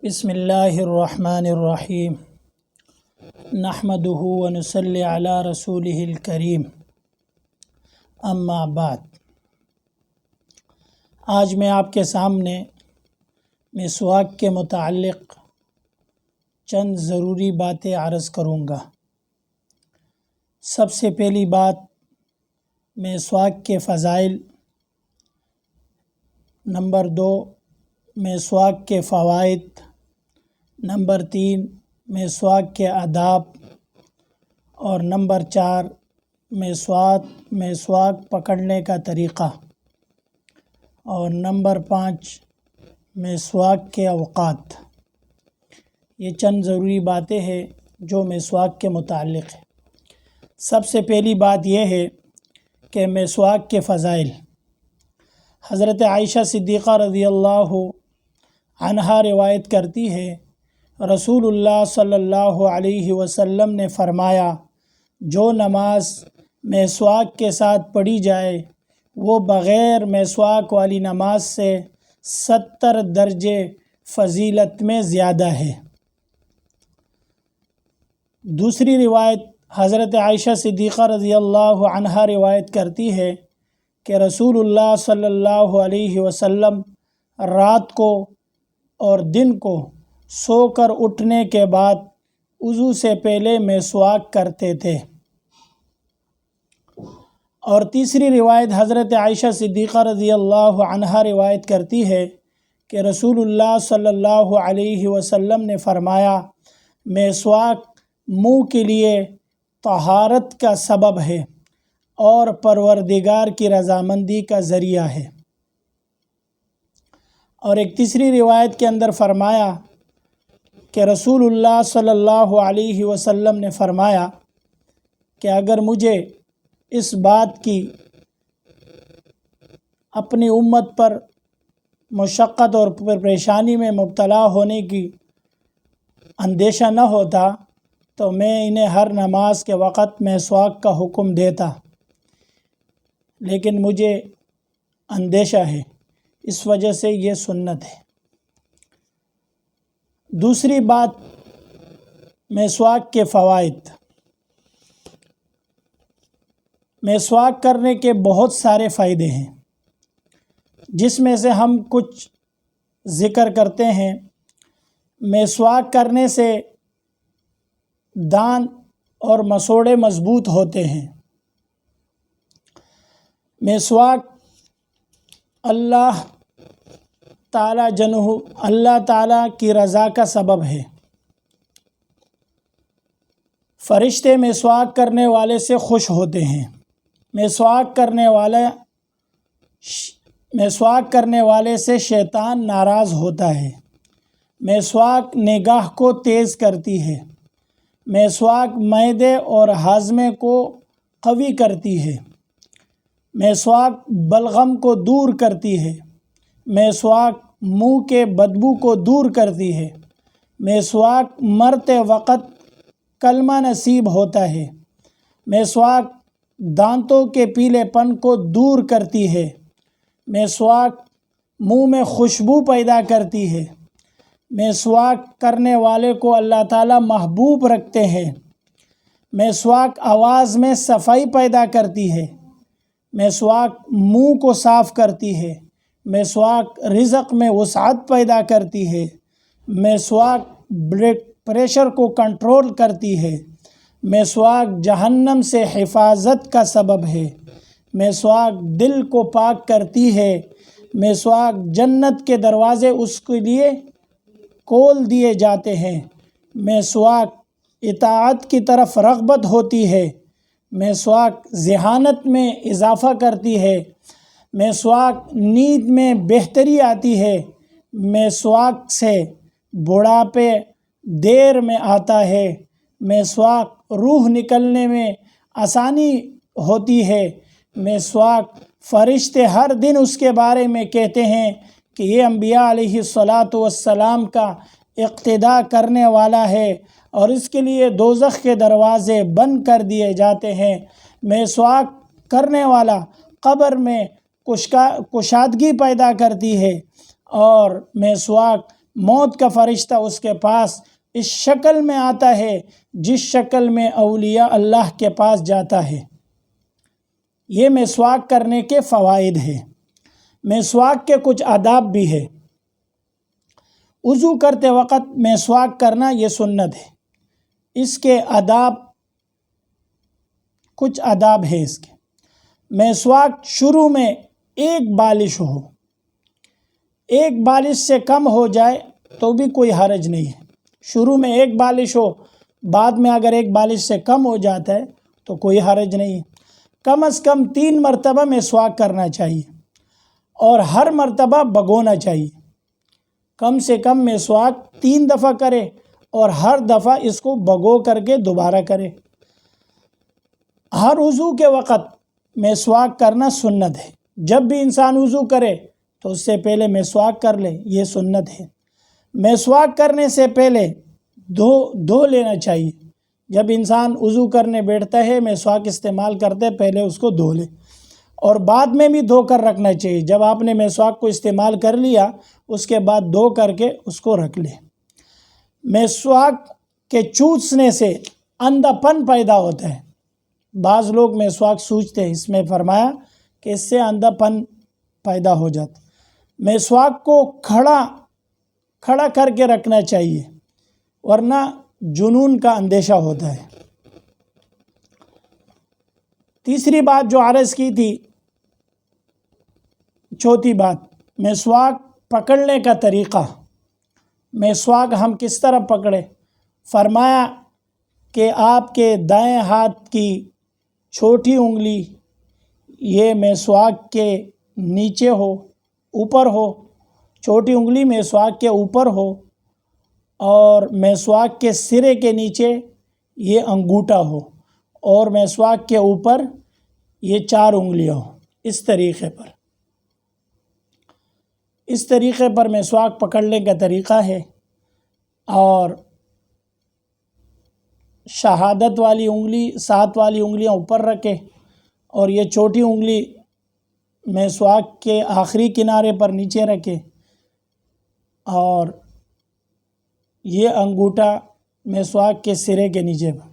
بسم اللہ الرحمن الرحیم نحمدہ ونصلی علی رسولہ الکریم اما بعد۔ آج میں آپ کے سامنے مسواک کے متعلق چند ضروری باتیں عرض کروں گا۔ سب سے پہلی بات مسواک کے فضائل، نمبر 2 مسواک کے فوائد، نمبر 3 مسواک کے آداب، اور نمبر 4 مسواک پکڑنے کا طریقہ، اور نمبر 5 مسواک کے اوقات۔ یہ چند ضروری باتیں ہیں جو مسواک کے متعلق ہے۔ سب سے پہلی بات یہ ہے کہ مسواک کے فضائل۔ حضرت عائشہ صدیقہ رضی اللہ عنہا روایت کرتی ہے، رسول اللہ صلی اللہ علیہ وسلم نے فرمایا، جو نماز مسواک کے ساتھ پڑھی جائے وہ بغیر مسواک والی نماز سے 70 درجے فضیلت میں زیادہ ہے۔ دوسری روایت حضرت عائشہ صدیقہ رضی اللہ عنہا روایت کرتی ہے کہ رسول اللہ صلی اللہ علیہ وسلم رات کو اور دن کو سو کر اٹھنے کے بعد وضو سے پہلے مسواک کرتے تھے۔ اور تیسری روایت حضرت عائشہ صدیقہ رضی اللہ عنہا روایت کرتی ہے کہ رسول اللہ صلی اللہ علیہ وسلم نے فرمایا، مسواک منہ کے لیے طہارت کا سبب ہے اور پروردگار کی رضامندی کا ذریعہ ہے۔ اور ایک تیسری روایت کے اندر فرمایا کہ رسول اللہ صلی اللہ علیہ وسلم نے فرمایا کہ اگر مجھے اس بات کی اپنی امت پر مشقت اور پریشانی میں مبتلا ہونے کی اندیشہ نہ ہوتا تو میں انہیں ہر نماز کے وقت مسواک کا حکم دیتا، لیکن مجھے اندیشہ ہے، اس وجہ سے یہ سنت ہے۔ دوسری بات مسواک کے فوائد۔ مسواک کرنے کے بہت سارے فائدے ہیں، جس میں سے ہم کچھ ذکر کرتے ہیں۔ مسواک کرنے سے دانت اور مسوڑے مضبوط ہوتے ہیں۔ مسواک اللہ تعالیٰ کی رضا کا سبب ہے۔ فرشتے مسواک کرنے والے سے خوش ہوتے ہیں۔ مسواک کرنے والے سے شیطان ناراض ہوتا ہے۔ مسواک نگاہ کو تیز کرتی ہے۔ مسواک معدے اور ہاضمے کو قوی کرتی ہے۔ مسواک بلغم کو دور کرتی ہے۔ مسواک منہ کے بدبو کو دور کرتی ہے۔ مسواک مرتے وقت کلمہ نصیب ہوتا ہے۔ مسواک دانتوں کے پیلے پن کو دور کرتی ہے۔ مسواک منہ میں خوشبو پیدا کرتی ہے۔ مسواک کرنے والے کو اللہ تعالیٰ محبوب رکھتے ہیں۔ مسواک آواز میں صفائی پیدا کرتی ہے۔ مسواک منہ کو صاف کرتی ہے۔ مسواک رزق میں وسعت پیدا کرتی ہے۔ مسواک بلڈ پریشر کو کنٹرول کرتی ہے۔ مسواک جہنم سے حفاظت کا سبب ہے۔ مسواک دل کو پاک کرتی ہے۔ مسواک جنت کے دروازے اس کے لیے کھول دیے جاتے ہیں۔ مسواک اطاعت کی طرف رغبت ہوتی ہے۔ مسواک ذہانت میں اضافہ کرتی ہے۔ مسواک نیند میں بہتری آتی ہے۔ مسواک سے بڑھاپے دیر میں آتا ہے۔ مسواک روح نکلنے میں آسانی ہوتی ہے۔ مسواک فرشتے ہر دن اس کے بارے میں کہتے ہیں کہ یہ انبیاء علیہ السلام کا اقتداء کرنے والا ہے، اور اس کے لیے دوزخ کے دروازے بند کر دیے جاتے ہیں۔ مسواک کرنے والا قبر میں کشادگی پیدا کرتی ہے، اور مسواک موت کا فرشتہ اس کے پاس اس شکل میں آتا ہے جس شکل میں اولیاء اللہ کے پاس جاتا ہے۔ یہ مسواک کرنے کے فوائد ہیں۔ مسواک کے کچھ آداب بھی ہے۔ وضو کرتے وقت مسواک کرنا یہ سنت ہے۔ اس کے آداب، کچھ آداب ہے اس کے۔ مسواک شروع میں ایک بالش ہو، ایک بالش سے کم ہو جائے تو بھی کوئی حرج نہیں ہے۔ شروع میں ایک بالش ہو، بعد میں اگر ایک بالش سے کم ہو جاتا ہے تو کوئی حرج نہیں ہے۔ کم از کم 3 مرتبہ مسواک کرنا چاہیے اور ہر مرتبہ بھگونا چاہیے۔ کم سے کم مسواک 3 دفعہ کرے اور ہر دفعہ اس کو بھگو کر کے دوبارہ کرے۔ ہر وضو کے وقت مسواک کرنا سنت ہے۔ جب بھی انسان وضو کرے تو اس سے پہلے مسواک کر لے، یہ سنت ہے۔ مسواک کرنے سے پہلے دھو لینا چاہیے۔ جب انسان وضو کرنے بیٹھتا ہے، مسواک استعمال کرتے پہلے اس کو دھو لے اور بعد میں بھی دھو کر رکھنا چاہیے۔ جب آپ نے مسواک کو استعمال کر لیا اس کے بعد دھو کر کے اس کو رکھ لے۔ مسواک کے چوسنے سے اندھا پن پیدا ہوتا ہے۔ بعض لوگ مسواک سوچتے ہیں، اس میں فرمایا کہ اس سے اندھا پن پیدا ہو جاتا۔ مسواک کو کھڑا کر کے رکھنا چاہیے ورنہ جنون کا اندیشہ ہوتا ہے۔ تیسری بات جو عرض کی تھی، چوتھی بات، مسواک پکڑنے کا طریقہ۔ مسواک ہم کس طرح پکڑے؟ فرمایا کہ آپ کے دائیں ہاتھ کی چھوٹی انگلی یہ مسواک کے نیچے ہو، اوپر ہو، چھوٹی انگلی مسواک کے اوپر ہو اور مسواک کے سرے کے نیچے یہ انگوٹھا ہو اور مسواک کے اوپر یہ 4 انگلیاں ہوں۔ اس طریقے پر مسواک پکڑنے کا طریقہ ہے۔ اور شہادت والی انگلی، 7 والی انگلیاں اوپر رکھے اور یہ چھوٹی انگلی مسواک کے آخری کنارے پر نیچے رکھے اور یہ انگوٹھا مسواک کے سرے کے نیچے پر۔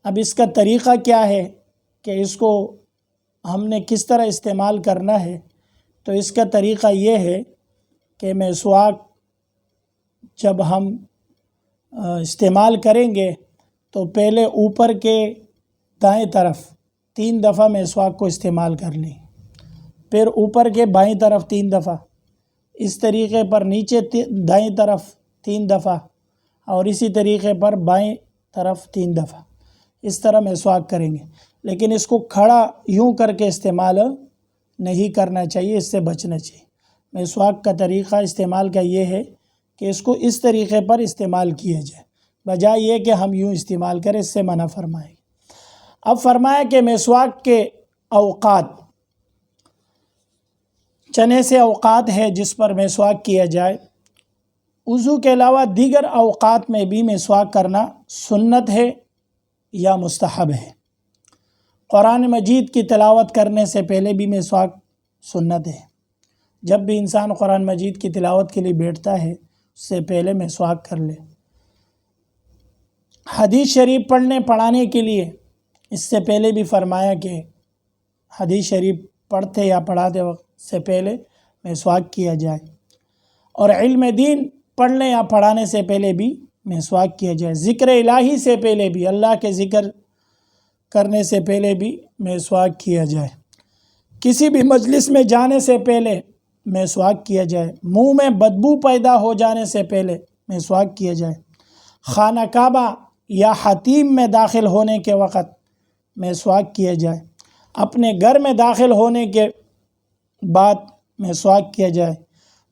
اب اس کا طریقہ کیا ہے کہ اس کو ہم نے کس طرح استعمال کرنا ہے؟ تو اس کا طریقہ یہ ہے کہ مسواک جب ہم استعمال کریں گے تو پہلے اوپر کے دائیں طرف 3 دفعہ مسواک کو استعمال کر لیں، پھر اوپر کے بائیں طرف 3 دفعہ، اس طریقے پر نیچے دائیں طرف 3 دفعہ اور اسی طریقے پر بائیں طرف 3 دفعہ۔ اس طرح مسواک کریں گے، لیکن اس کو کھڑا یوں کر کے استعمال نہیں کرنا چاہیے، اس سے بچنا چاہیے۔ مسواک کا طریقہ استعمال کا یہ ہے کہ اس کو اس طریقے پر استعمال کیا جائے، بجائے یہ کہ ہم یوں استعمال کریں، اس سے منع فرمائے۔ اب فرمایا کہ مسواک کے اوقات، چنے سے اوقات ہے جس پر مسواک کیا جائے۔ وضو کے علاوہ دیگر اوقات میں بھی مسواک کرنا سنت ہے یا مستحب ہے۔ قرآن مجید کی تلاوت کرنے سے پہلے بھی مسواک سنت ہے۔ جب بھی انسان قرآن مجید کی تلاوت کے لیے بیٹھتا ہے اس سے پہلے مسواک کر لے۔ حدیث شریف پڑھانے کے لیے اس سے پہلے بھی فرمایا کہ حدیث شریف پڑھتے یا پڑھاتے وقت سے پہلے مسواک کیا جائے، اور علم دین پڑھنے یا پڑھانے سے پہلے بھی مسواک کیا جائے۔ ذکر الہی سے پہلے بھی، اللہ کے ذکر کرنے سے پہلے بھی مسواک کیا جائے۔ کسی بھی مجلس میں جانے سے پہلے مسواک کیا جائے۔ منہ میں بدبو پیدا ہو جانے سے پہلے مسواک کیا جائے۔ خانہ کعبہ یا حتیم میں داخل ہونے کے وقت مسواک کیا جائے۔ اپنے گھر میں داخل ہونے کے بعد مسواک کیا جائے۔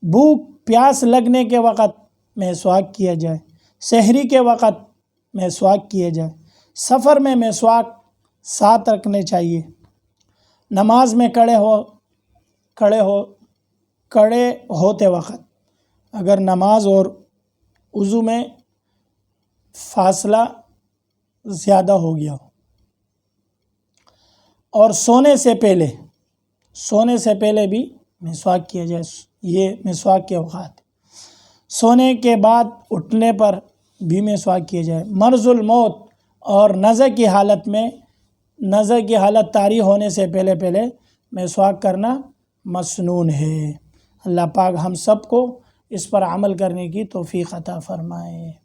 بھوک پیاس لگنے کے وقت مسواک کیا جائے۔ سحری کے وقت مسواک کیا جائے۔ سفر میں مسواک ساتھ رکھنے چاہیے۔ نماز میں کھڑے ہوتے وقت اگر نماز اور وضو میں فاصلہ زیادہ ہو گیا ہو، اور سونے سے پہلے بھی مسواک کیا جائے۔ یہ مسواک کے اوقات۔ سونے کے بعد اٹھنے پر بھی مسواک کیا جائے۔ مرض الموت اور نزع کی حالت میں، نزع کی حالت طاری ہونے سے پہلے مسواک کرنا مسنون ہے۔ اللہ پاک ہم سب کو اس پر عمل کرنے کی توفیق عطا فرمائے۔